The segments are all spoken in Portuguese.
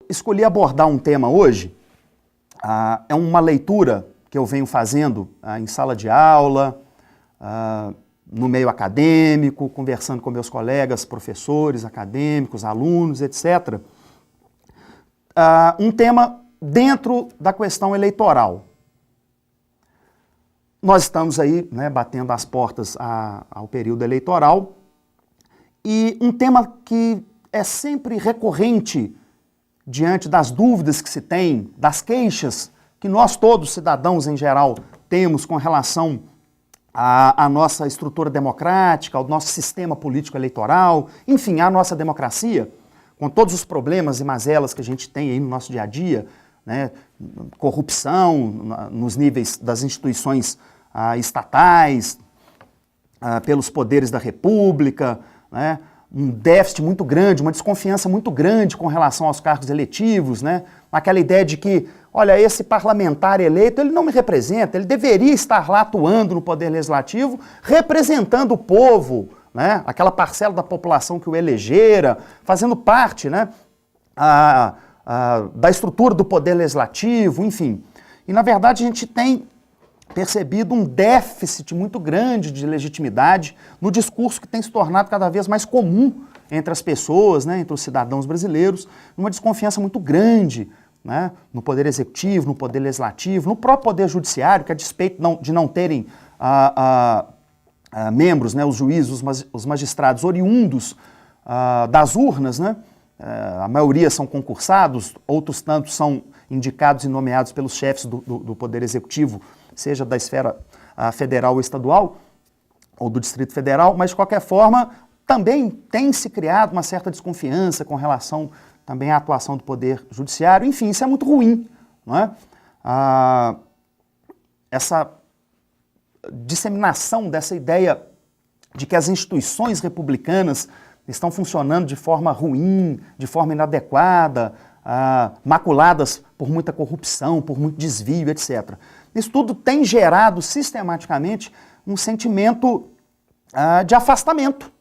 Escolhi abordar um tema hoje, é uma leitura que eu venho fazendo em sala de aula, no meio acadêmico, conversando com meus colegas, professores, acadêmicos, alunos, etc. Um tema dentro da questão eleitoral. Nós estamos aí, né, batendo as portas ao período eleitoral e um tema que é sempre recorrente diante das dúvidas que se tem, das queixas que nós todos, cidadãos em geral, temos com relação à nossa estrutura democrática, ao nosso sistema político eleitoral, enfim, à nossa democracia, com todos os problemas e mazelas que a gente tem aí no nosso dia a dia, né, corrupção nos níveis das instituições estatais, pelos poderes da República, né, um déficit muito grande, uma desconfiança muito grande com relação aos cargos eletivos, né, aquela ideia de que, olha, esse parlamentar eleito, ele não me representa, ele deveria estar lá atuando no Poder Legislativo, representando o povo, né, aquela parcela da população que o elegera, fazendo parte, né, da estrutura do Poder Legislativo, enfim. E, na verdade, a gente tem percebido um déficit muito grande de legitimidade no discurso que tem se tornado cada vez mais comum entre as pessoas, né, entre os cidadãos brasileiros, uma desconfiança muito grande, né, no Poder Executivo, no Poder Legislativo, no próprio Poder Judiciário, que a despeito de não terem membros, né, os juízes, os magistrados oriundos das urnas, né, a maioria são concursados, outros tantos são indicados e nomeados pelos chefes do Poder Executivo, seja da esfera federal ou estadual, ou do Distrito Federal, mas de qualquer forma também tem se criado uma certa desconfiança com relação também à atuação do Poder Judiciário. Enfim, isso é muito ruim, não é? Essa disseminação dessa ideia de que as instituições republicanas estão funcionando de forma ruim, de forma inadequada, maculadas por muita corrupção, por muito desvio, etc. Isso tudo tem gerado sistematicamente um sentimento de afastamento,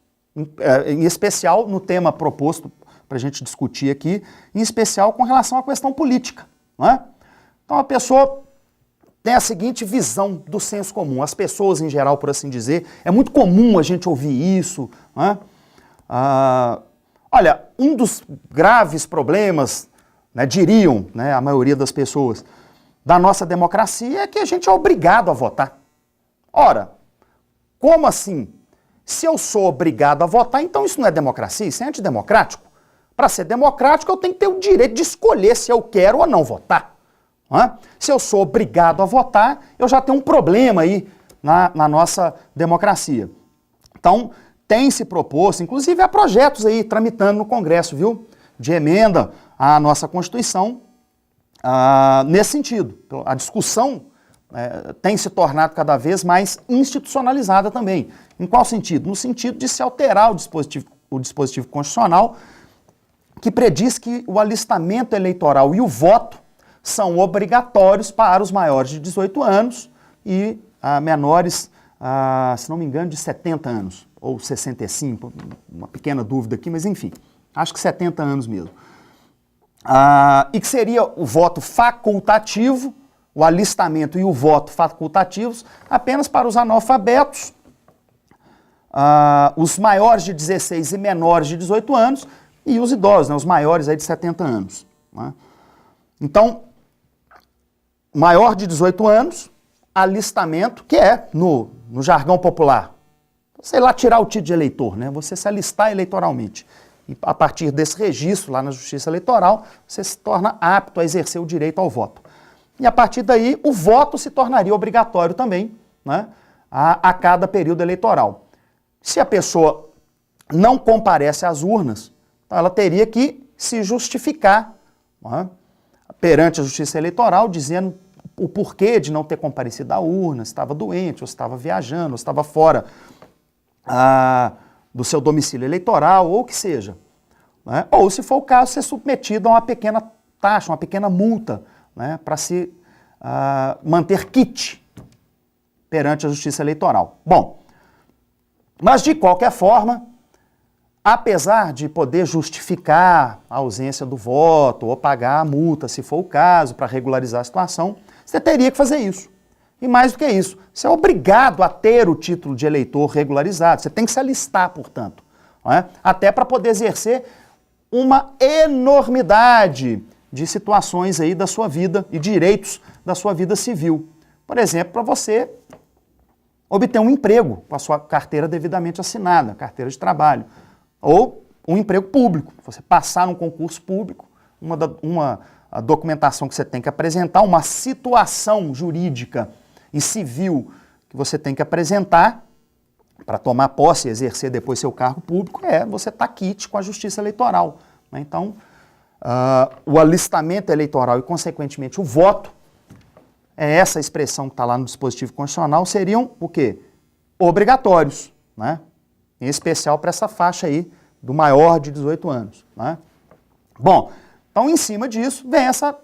em especial no tema proposto para a gente discutir aqui, em especial com relação à questão política, não é? Então a pessoa tem a seguinte visão do senso comum, as pessoas em geral, por assim dizer, é muito comum a gente ouvir isso, não é? Olha, um dos graves problemas, né, diriam, né, a maioria das pessoas, da nossa democracia é que a gente é obrigado a votar. Ora, como assim? Se eu sou obrigado a votar, então isso não é democracia, isso é antidemocrático. Para ser democrático, eu tenho que ter o direito de escolher se eu quero ou não votar. Não é? Se eu sou obrigado a votar, eu já tenho um problema aí na nossa democracia. Então, tem se proposto, inclusive há projetos aí tramitando no Congresso, viu? De emenda à nossa Constituição, nesse sentido. A discussão tem se tornado cada vez mais institucionalizada também. Em qual sentido? No sentido de se alterar o dispositivo constitucional que prediz que o alistamento eleitoral e o voto são obrigatórios para os maiores de 18 anos e menores, se não me engano, de 70 anos, ou 65, uma pequena dúvida aqui, mas enfim, acho que 70 anos mesmo. E que seria o voto facultativo, o alistamento e o voto facultativos apenas para os analfabetos, os maiores de 16 e menores de 18 anos e os idosos, né, os maiores aí de 70 anos. Né? Então, maior de 18 anos, alistamento, que é, no jargão popular, sei lá, tirar o título de eleitor, né? Você se alistar eleitoralmente. E a partir desse registro lá na Justiça Eleitoral, você se torna apto a exercer o direito ao voto. E a partir daí, o voto se tornaria obrigatório também, né, a cada período eleitoral. Se a pessoa não comparece às urnas, então ela teria que se justificar, né, perante a Justiça Eleitoral, dizendo o porquê de não ter comparecido à urna, se estava doente, ou se estava viajando, ou se estava fora do seu domicílio eleitoral, ou o que seja. Né? Ou, se for o caso, ser submetido a uma pequena taxa, uma pequena multa, né, para se manter quite perante a Justiça Eleitoral. Bom, mas de qualquer forma, apesar de poder justificar a ausência do voto ou pagar a multa, se for o caso, para regularizar a situação, você teria que fazer isso. E mais do que isso, você é obrigado a ter o título de eleitor regularizado, você tem que se alistar, portanto, não é? Até para poder exercer uma enormidade de situações aí da sua vida e direitos da sua vida civil. Por exemplo, para você obter um emprego com a sua carteira devidamente assinada, carteira de trabalho, ou um emprego público, você passar num concurso público, a documentação que você tem que apresentar, uma situação jurídica e civil que você tem que apresentar para tomar posse e exercer depois seu cargo público, você estar quite com a justiça eleitoral, né? Então, o alistamento eleitoral e, consequentemente, o voto, essa expressão que está lá no dispositivo constitucional, seriam o quê? Obrigatórios, né? Em especial para essa faixa aí do maior de 18 anos, né? Bom, então em cima disso vem essa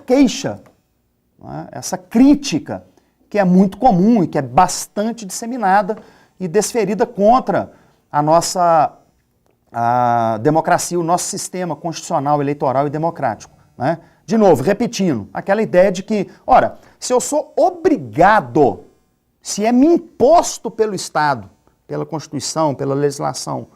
queixa, né? Essa crítica que é muito comum e que é bastante disseminada e desferida contra a nossa democracia, o nosso sistema constitucional, eleitoral e democrático, né? De novo, repetindo, aquela ideia de que, ora, se eu sou obrigado, se é me imposto pelo Estado, pela Constituição, pela legislação,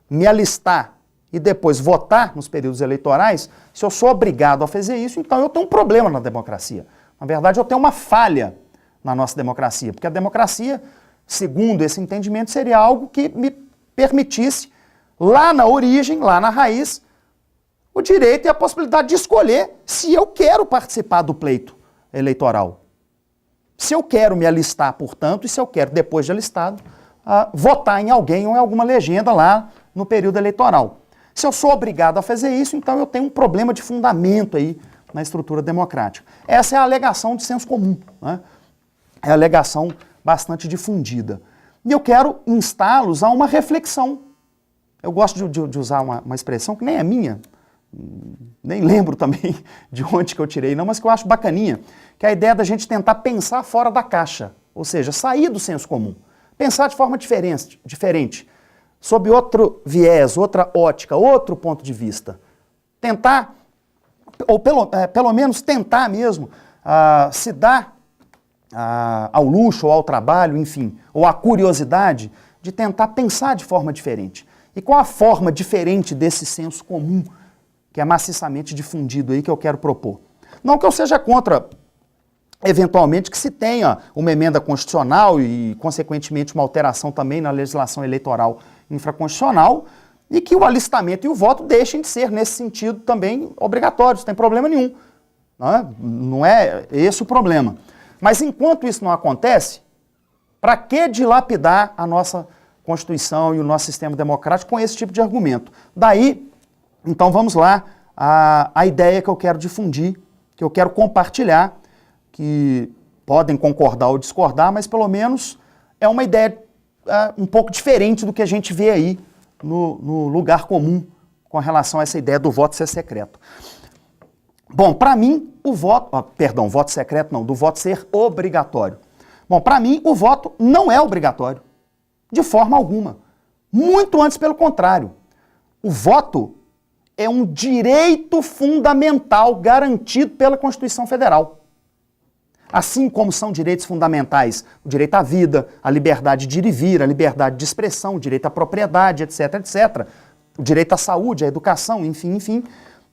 me alistar e depois votar nos períodos eleitorais, se eu sou obrigado a fazer isso, então eu tenho um problema na democracia. Na verdade, eu tenho uma falha na nossa democracia, porque a democracia, segundo esse entendimento, seria algo que me permitisse, lá na origem, lá na raiz, o direito e a possibilidade de escolher se eu quero participar do pleito eleitoral. Se eu quero me alistar, portanto, e se eu quero, depois de alistado, votar em alguém ou em alguma legenda lá no período eleitoral. Se eu sou obrigado a fazer isso, então eu tenho um problema de fundamento aí na estrutura democrática. Essa é a alegação de senso comum, né? É a alegação bastante difundida. E eu quero instá-los a uma reflexão. Eu gosto de usar uma expressão que nem é minha, nem lembro também de onde que eu tirei, não, mas que eu acho bacaninha, que é a ideia da gente tentar pensar fora da caixa, ou seja, sair do senso comum, pensar de forma diferente, sob outro viés, outra ótica, outro ponto de vista. Tentar, ou pelo menos tentar mesmo, se dar ao luxo ou ao trabalho, enfim, ou à curiosidade de tentar pensar de forma diferente. E qual a forma diferente desse senso comum que é maciçamente difundido aí, que eu quero propor? Não que eu seja contra, eventualmente, que se tenha uma emenda constitucional e, consequentemente, uma alteração também na legislação eleitoral infraconstitucional e que o alistamento e o voto deixem de ser, nesse sentido, também obrigatórios, não tem problema nenhum. Não é esse o problema. Mas, enquanto isso não acontece, para que dilapidar a nossa Constituição e o nosso sistema democrático com esse tipo de argumento? Daí, então vamos lá, a ideia que eu quero difundir, que eu quero compartilhar, que podem concordar ou discordar, mas pelo menos é uma ideia um pouco diferente do que a gente vê aí no lugar comum com relação a essa ideia do voto ser secreto. Bom, para mim, o voto... voto secreto não, do voto ser obrigatório. Bom, para mim, o voto não é obrigatório, de forma alguma. Muito antes, pelo contrário. O voto é um direito fundamental garantido pela Constituição Federal. Assim como são direitos fundamentais o direito à vida, a liberdade de ir e vir, a liberdade de expressão, o direito à propriedade, etc., etc., o direito à saúde, à educação, enfim,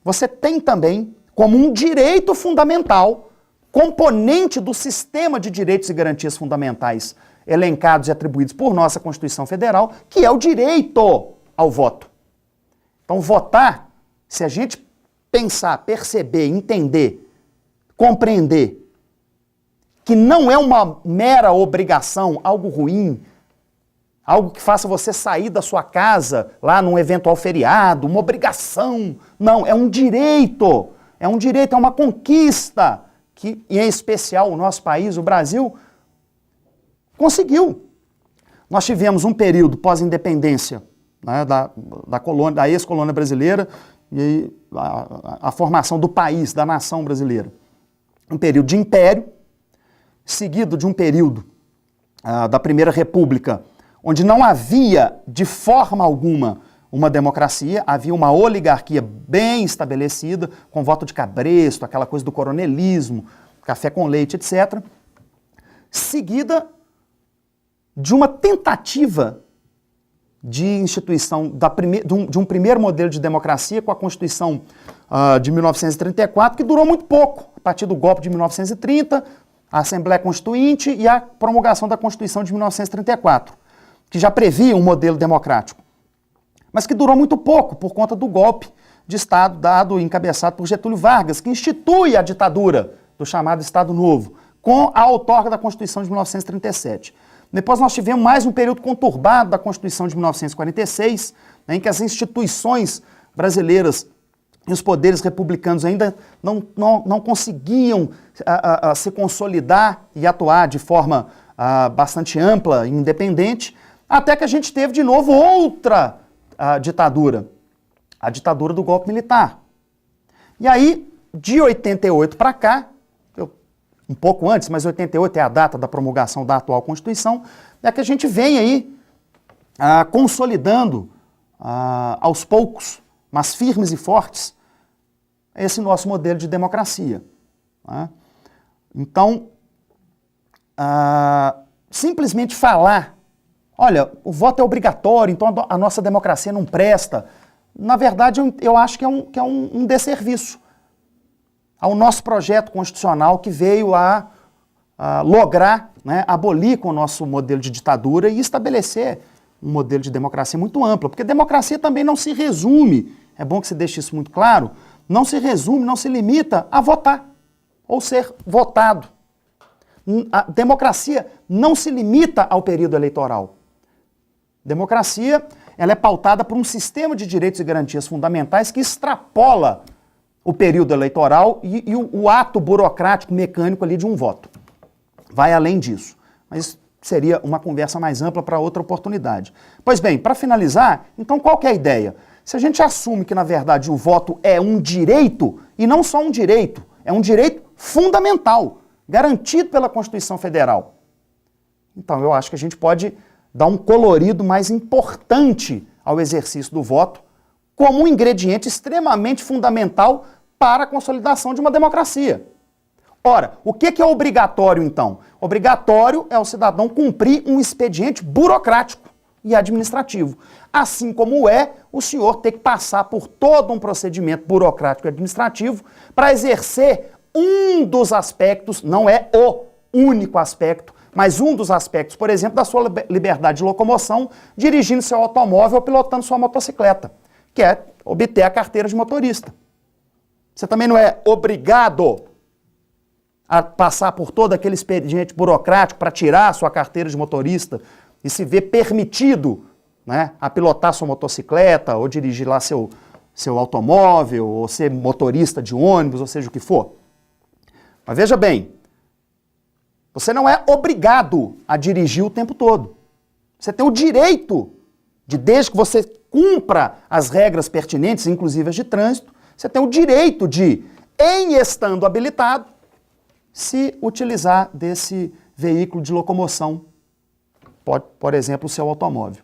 você tem também como um direito fundamental, componente do sistema de direitos e garantias fundamentais elencados e atribuídos por nossa Constituição Federal, que é o direito ao voto. Então, votar, se a gente pensar, perceber, entender, compreender que não é uma mera obrigação, algo ruim, algo que faça você sair da sua casa lá num eventual feriado, uma obrigação. Não, é um direito, é uma conquista que, em especial, o nosso país, o Brasil, conseguiu. Nós tivemos um período pós-independência, né, da ex-colônia brasileira e a formação do país, da nação brasileira. Um período de império, seguido de um período da Primeira República, onde não havia de forma alguma uma democracia, havia uma oligarquia bem estabelecida, com voto de cabresto, aquela coisa do coronelismo, café com leite, etc., seguida de uma tentativa de instituição de um primeiro modelo de democracia com a Constituição de 1934, que durou muito pouco, a partir do golpe de 1930, a Assembleia Constituinte e a promulgação da Constituição de 1934, que já previa um modelo democrático, mas que durou muito pouco por conta do golpe de Estado dado e encabeçado por Getúlio Vargas, que institui a ditadura do chamado Estado Novo, com a outorga da Constituição de 1937. Depois nós tivemos mais um período conturbado da Constituição de 1946, né, em que as instituições brasileiras e os poderes republicanos ainda não conseguiam se consolidar e atuar de forma bastante ampla e independente, até que a gente teve de novo outra ditadura, a ditadura do golpe militar. E aí, de 88 para cá, um pouco antes, mas 88 é a data da promulgação da atual Constituição, é que a gente vem aí consolidando aos poucos, mas firmes e fortes, esse nosso modelo de democracia. Né? Então, simplesmente falar, olha, o voto é obrigatório, então a nossa democracia não presta, na verdade eu acho que é um desserviço ao nosso projeto constitucional que veio a lograr, né, abolir com o nosso modelo de ditadura e estabelecer um modelo de democracia muito amplo, porque democracia também não se resume, é bom que se deixe isso muito claro, não se resume, não se limita a votar ou ser votado. A democracia não se limita ao período eleitoral. Democracia, ela é pautada por um sistema de direitos e garantias fundamentais que extrapola o período eleitoral e o ato burocrático mecânico ali de um voto. Vai além disso. Mas seria uma conversa mais ampla para outra oportunidade. Pois bem, para finalizar, então qual que é a ideia? Se a gente assume que, na verdade, o voto é um direito, e não só um direito, é um direito fundamental, garantido pela Constituição Federal. Então, eu acho que a gente pode dar um colorido mais importante ao exercício do voto, como um ingrediente extremamente fundamental para a consolidação de uma democracia. Ora, o que é obrigatório, então? Obrigatório é o cidadão cumprir um expediente burocrático e administrativo. Assim como é o senhor ter que passar por todo um procedimento burocrático e administrativo para exercer um dos aspectos, não é o único aspecto, mas um dos aspectos, por exemplo, da sua liberdade de locomoção, dirigindo seu automóvel ou pilotando sua motocicleta, que é obter a carteira de motorista. Você também não é obrigado a passar por todo aquele expediente burocrático para tirar a sua carteira de motorista e se ver permitido, né, a pilotar sua motocicleta ou dirigir lá seu automóvel ou ser motorista de ônibus, ou seja o que for. Mas veja bem, você não é obrigado a dirigir o tempo todo. Você tem o direito desde que você cumpra as regras pertinentes, inclusive as de trânsito, você tem o direito de, em estando habilitado, se utilizar desse veículo de locomoção, por exemplo, o seu automóvel.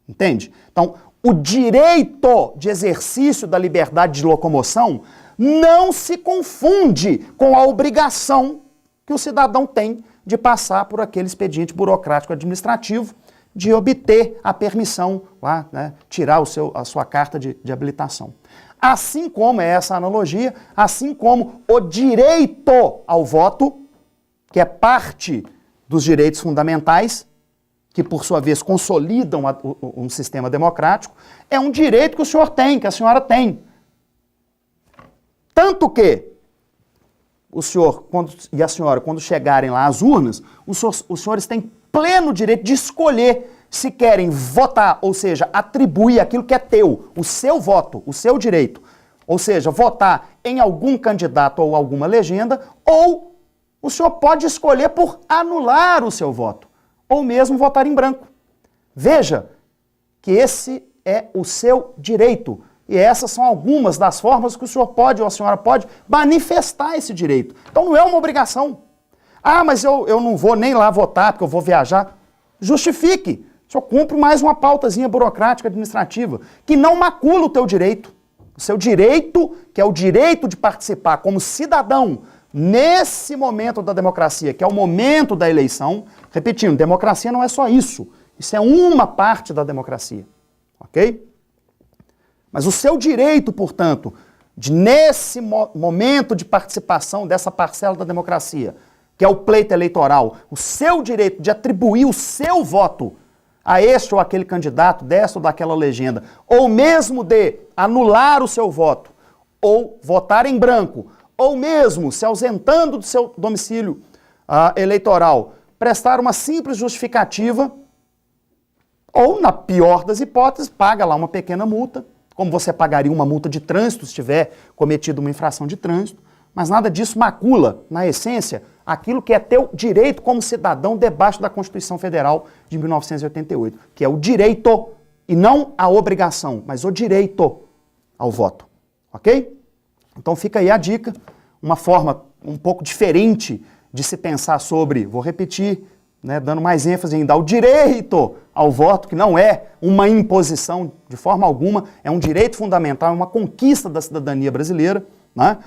Entende? Então, o direito de exercício da liberdade de locomoção não se confunde com a obrigação que o cidadão tem de passar por aquele expediente burocrático administrativo de obter a permissão, lá, né, tirar a sua carta de habilitação. Assim como é essa analogia, assim como o direito ao voto, que é parte dos direitos fundamentais, que por sua vez consolidam um sistema democrático, é um direito que o senhor tem, que a senhora tem. Tanto que o senhor e a senhora, quando chegarem lá às urnas, os senhores têm pleno direito de escolher se querem votar, ou seja, atribuir aquilo que é teu, o seu voto, o seu direito. Ou seja, votar em algum candidato ou alguma legenda, ou o senhor pode escolher por anular o seu voto, ou mesmo votar em branco. Veja que esse é o seu direito. E essas são algumas das formas que o senhor pode ou a senhora pode manifestar esse direito. Então não é uma obrigação. Ah, mas eu não vou nem lá votar porque eu vou viajar. Justifique. só cumpre mais uma pautazinha burocrática administrativa, que não macula o teu direito. O seu direito, que é o direito de participar como cidadão nesse momento da democracia, que é o momento da eleição. Repetindo, democracia não é só isso. Isso é uma parte da democracia. Ok? Mas o seu direito, portanto, de nesse momento de participação dessa parcela da democracia, que é o pleito eleitoral, o seu direito de atribuir o seu voto a este ou aquele candidato, dessa ou daquela legenda, ou mesmo de anular o seu voto, ou votar em branco, ou mesmo se ausentando do seu domicílio eleitoral, prestar uma simples justificativa, ou, na pior das hipóteses, paga lá uma pequena multa, como você pagaria uma multa de trânsito se tiver cometido uma infração de trânsito, mas nada disso macula, na essência, aquilo que é teu direito como cidadão debaixo da Constituição Federal de 1988, que é o direito, e não a obrigação, mas o direito ao voto, ok? Então fica aí a dica, uma forma um pouco diferente de se pensar sobre, vou repetir, né, dando mais ênfase em dar o direito ao voto, que não é uma imposição de forma alguma, é um direito fundamental, é uma conquista da cidadania brasileira, né,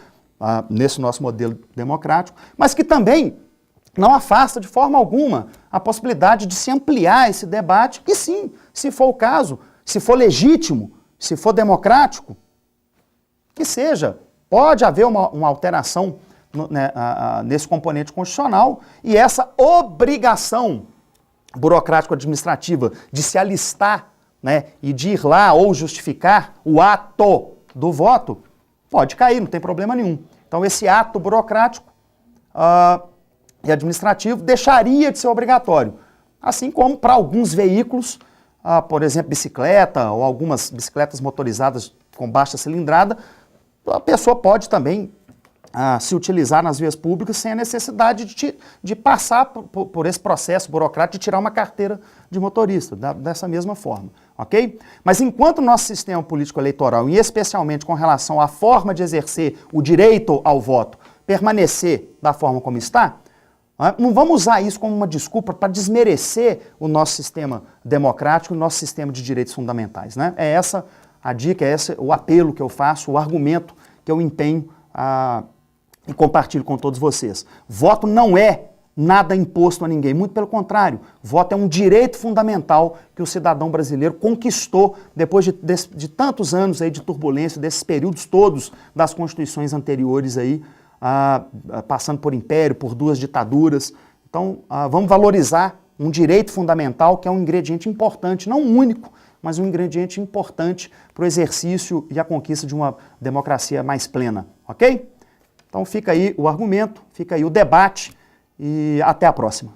nesse nosso modelo democrático, mas que também não afasta de forma alguma a possibilidade de se ampliar esse debate, e sim, se for o caso, se for legítimo, se for democrático, que seja, pode haver uma alteração nesse componente constitucional, e essa obrigação burocrático-administrativa de se alistar, né, e de ir lá ou justificar o ato do voto, pode cair, não tem problema nenhum. Então esse ato burocrático e administrativo deixaria de ser obrigatório, assim como para alguns veículos, por exemplo, bicicleta ou algumas bicicletas motorizadas com baixa cilindrada, a pessoa pode também se utilizar nas vias públicas sem a necessidade de passar por esse processo burocrático de tirar uma carteira de motorista, dessa mesma forma, ok? Mas enquanto o nosso sistema político eleitoral, e especialmente com relação à forma de exercer o direito ao voto, permanecer da forma como está, não vamos usar isso como uma desculpa para desmerecer o nosso sistema democrático, o nosso sistema de direitos fundamentais, né? É essa a dica, é esse o apelo que eu faço, o argumento que eu empenho e compartilho com todos vocês. Voto não é nada imposto a ninguém, muito pelo contrário, voto é um direito fundamental que o cidadão brasileiro conquistou depois de tantos anos aí de turbulência, desses períodos todos das constituições anteriores aí, passando por império, por duas ditaduras. Então, vamos valorizar um direito fundamental que é um ingrediente importante, não único, mas um ingrediente importante para o exercício e a conquista de uma democracia mais plena, ok? Então fica aí o argumento, fica aí o debate e até a próxima.